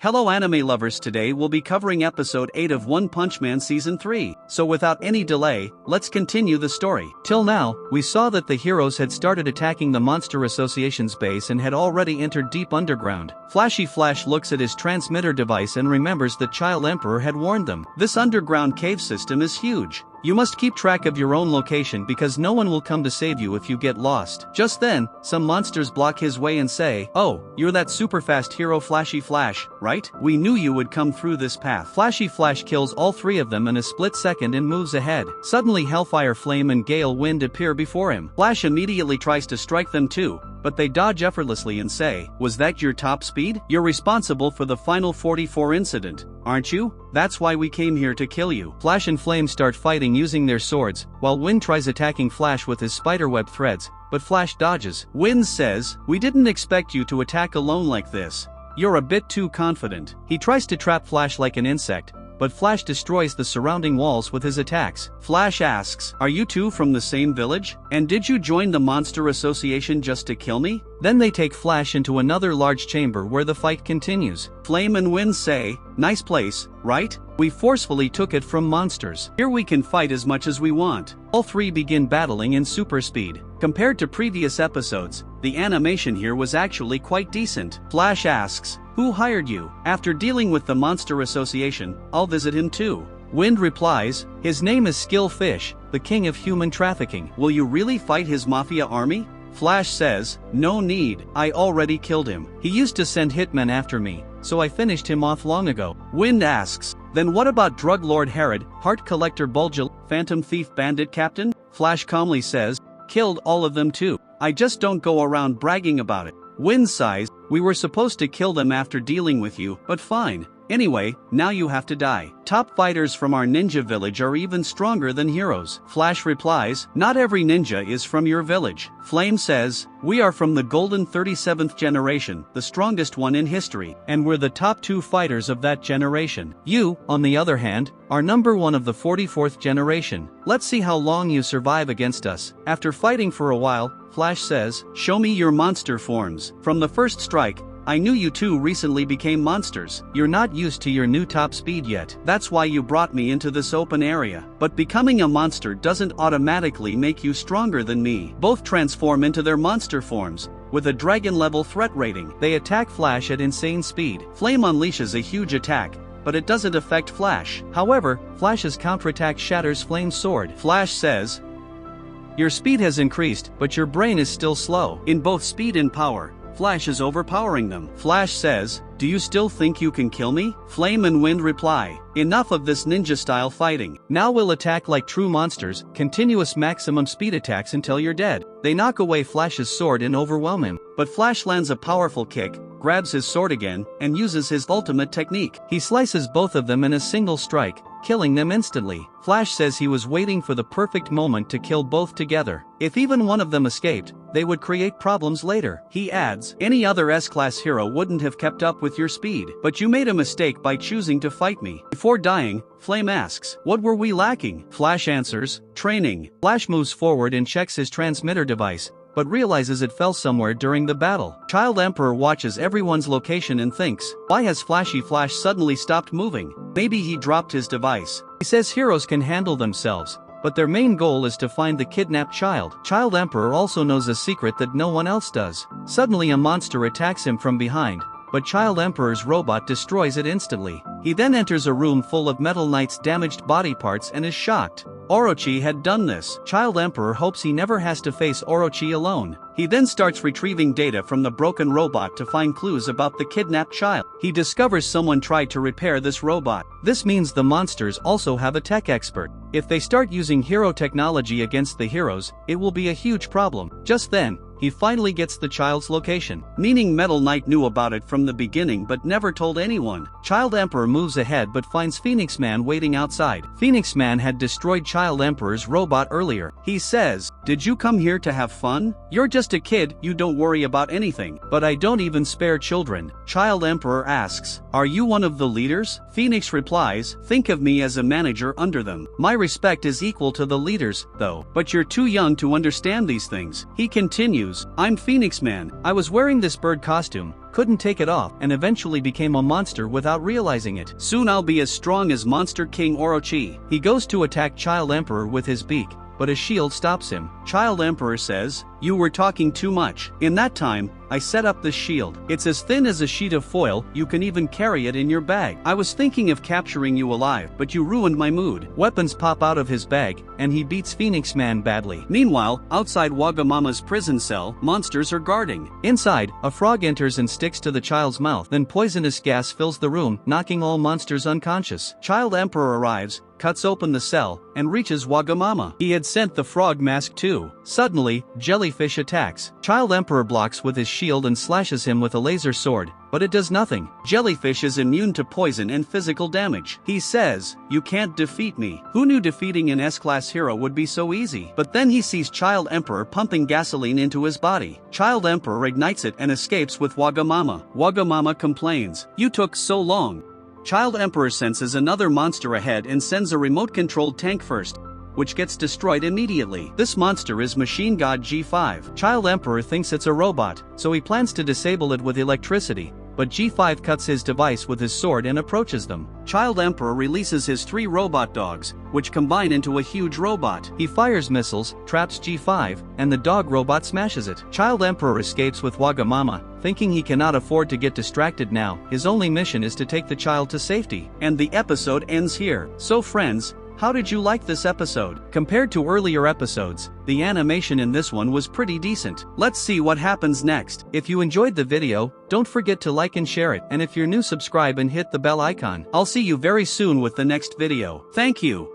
Hello anime lovers, today we'll be covering episode 8 of One Punch Man season 3, so without any delay, let's continue the story. Till now, we saw that the heroes had started attacking the Monster Association's base and had already entered deep underground. Flashy Flash looks at his transmitter device and remembers that Child Emperor had warned them. This underground cave system is huge. You must keep track of your own location because no one will come to save you if you get lost. Just then, some monsters block his way and say, "Oh, you're that super fast hero Flashy Flash, right? We knew you would come through this path." Flashy Flash kills all three of them in a split second and moves ahead. Suddenly Hellfire Flame and Gale Wind appear before him. Flash immediately tries to strike them too, but they dodge effortlessly and say, "Was that your top speed? You're responsible for the final 44 incident, aren't you? That's why we came here to kill you." Flash and Flame start fighting using their swords, while Wind tries attacking Flash with his spiderweb threads, but Flash dodges. Wind says, "We didn't expect you to attack alone like this. You're a bit too confident." He tries to trap Flash like an insect, but Flash destroys the surrounding walls with his attacks. Flash asks, "Are you two from the same village? And did you join the Monster Association just to kill me?" Then they take Flash into another large chamber where the fight continues. Flame and Wind say, "Nice place, right? We forcefully took it from monsters. Here we can fight as much as we want." All three begin battling in super speed. Compared to previous episodes, the animation here was actually quite decent. Flash asks, "Who hired you?" "After dealing with the Monster Association, I'll visit him too." Wind replies, "His name is Skill Fish, the king of human trafficking." "Will you really fight his mafia army?" Flash says, "No need, I already killed him. He used to send hitmen after me, so I finished him off long ago." Wind asks, "Then what about Drug Lord Herod, Heart Collector Bulgil, Phantom Thief Bandit Captain?" Flash calmly says, "Killed all of them too. I just don't go around bragging about it." Wind sighs, "We were supposed to kill them after dealing with you, but fine. Anyway, now you have to die. Top fighters from our ninja village are even stronger than heroes." Flash replies, "Not every ninja is from your village." Flame says, "We are from the Golden 37th generation, the strongest one in history, and we're the top 2 fighters of that generation. You, on the other hand, are number 1 of the 44th generation. Let's see how long you survive against us." After fighting for a while, Flash says, "Show me your monster forms. From the first strike, I knew you two recently became monsters. You're not used to your new top speed yet. That's why you brought me into this open area. But becoming a monster doesn't automatically make you stronger than me." Both transform into their monster forms. With a dragon level threat rating, they attack Flash at insane speed. Flame unleashes a huge attack, but it doesn't affect Flash. However, Flash's counterattack shatters Flame's sword. Flash says, "Your speed has increased, but your brain is still slow." In both speed and power, Flash is overpowering them. Flash says, "Do you still think you can kill me?" Flame and Wind reply, "Enough of this ninja-style fighting. Now we'll attack like true monsters, continuous maximum speed attacks until you're dead." They knock away Flash's sword and overwhelm him, but Flash lands a powerful kick, grabs his sword again, and uses his ultimate technique. He slices both of them in a single strike, killing them instantly. Flash says he was waiting for the perfect moment to kill both together. If even one of them escaped, they would create problems later. He adds, "Any other S-class hero wouldn't have kept up with your speed, but you made a mistake by choosing to fight me." Before dying, Flame asks, "What were we lacking?" Flash answers, "Training." Flash moves forward and checks his transmitter device, but realizes it fell somewhere during the battle. Child Emperor watches everyone's location and thinks, "Why has Flashy Flash suddenly stopped moving? Maybe he dropped his device." He says heroes can handle themselves, but their main goal is to find the kidnapped child. Child Emperor also knows a secret that no one else does. Suddenly a monster attacks him from behind, but Child Emperor's robot destroys it instantly. He then enters a room full of Metal Knight's damaged body parts and is shocked. Orochi had done this. Child Emperor hopes he never has to face Orochi alone. He then starts retrieving data from the broken robot to find clues about the kidnapped child. He discovers someone tried to repair this robot. This means the monsters also have a tech expert. If they start using hero technology against the heroes, it will be a huge problem. Just then, he finally gets the child's location, meaning Metal Knight knew about it from the beginning but never told anyone. Child Emperor moves ahead but finds Phoenix Man waiting outside. Phoenix Man had destroyed Child Emperor's robot earlier. He says, "Did you come here to have fun? You're just a kid, you don't worry about anything." "But I don't even spare children." Child Emperor asks, "Are you one of the leaders?" Phoenix replies, "Think of me as a manager under them. My respect is equal to the leaders, though. But you're too young to understand these things." He continues, news. I'm Phoenix Man. I was wearing this bird costume, couldn't take it off, and eventually became a monster without realizing it. Soon I'll be as strong as Monster King Orochi. He goes to attack Child Emperor with his beak, but a shield stops him. Child Emperor says, "You were talking too much." In that time, I set up this shield. It's as thin as a sheet of foil, you can even carry it in your bag. I was thinking of capturing you alive, but you ruined my mood. Weapons pop out of his bag, and he beats Phoenix Man badly. Meanwhile, outside Wagamama's prison cell, monsters are guarding. Inside, a frog enters and sticks to the child's mouth, then poisonous gas fills the room, knocking all monsters unconscious. Child Emperor arrives, cuts open the cell, and reaches Wagamama. He had sent the frog mask too. Suddenly, Jellyfish attacks. Child Emperor blocks with his shield and slashes him with a laser sword, but it does nothing. Jellyfish is immune to poison and physical damage. He says, "You can't defeat me." Who knew defeating an S-class hero would be so easy? But then he sees Child Emperor pumping gasoline into his body. Child Emperor ignites it and escapes with Wagamama. Wagamama complains, "You took so long." Child Emperor senses another monster ahead and sends a remote-controlled tank first, which gets destroyed immediately. This monster is Machine God G5. Child Emperor thinks it's a robot, so he plans to disable it with electricity, but G5 cuts his device with his sword and approaches them. Child Emperor releases his 3 robot dogs, which combine into a huge robot. He fires missiles, traps G5, and the dog robot smashes it. Child Emperor escapes with Wagamama, thinking he cannot afford to get distracted now. His only mission is to take the child to safety. And the episode ends here. So friends, how did you like this episode? Compared to earlier episodes, the animation in this one was pretty decent. Let's see what happens next. If you enjoyed the video, don't forget to like and share it. And if you're new, subscribe and hit the bell icon. I'll see you very soon with the next video. Thank you.